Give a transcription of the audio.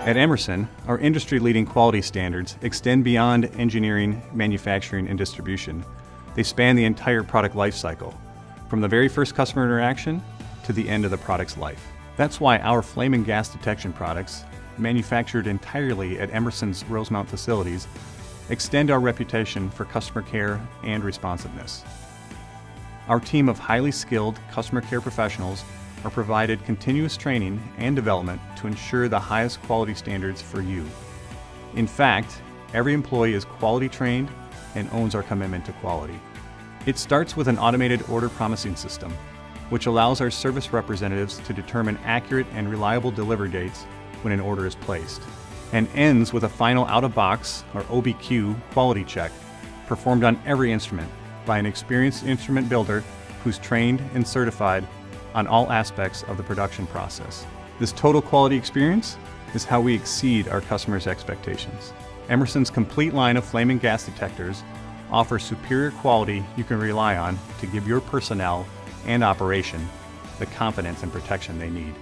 At Emerson, our industry-leading quality standards extend beyond engineering, manufacturing, and distribution. They span the entire product life cycle, from the very first customer interaction to the end of the product's life. That's why our flame and gas detection products, manufactured entirely at Emerson's Rosemount facilities, extend our reputation for customer care and responsiveness. Our team of highly skilled customer care professionals are provided continuous training and development to ensure the highest quality standards for you. In fact, every employee is quality trained and owns our commitment to quality. It starts with an automated order promising system, which allows our service representatives to determine accurate and reliable delivery dates when an order is placed, and ends with a final out-of-box, or OBQ, quality check performed on every instrument by an experienced instrument builder who's trained and certified on all aspects of the production process. This total quality experience is how we exceed our customers' expectations. Emerson's complete line of flame and gas detectors offers superior quality you can rely on to give your personnel and operation the confidence and protection they need.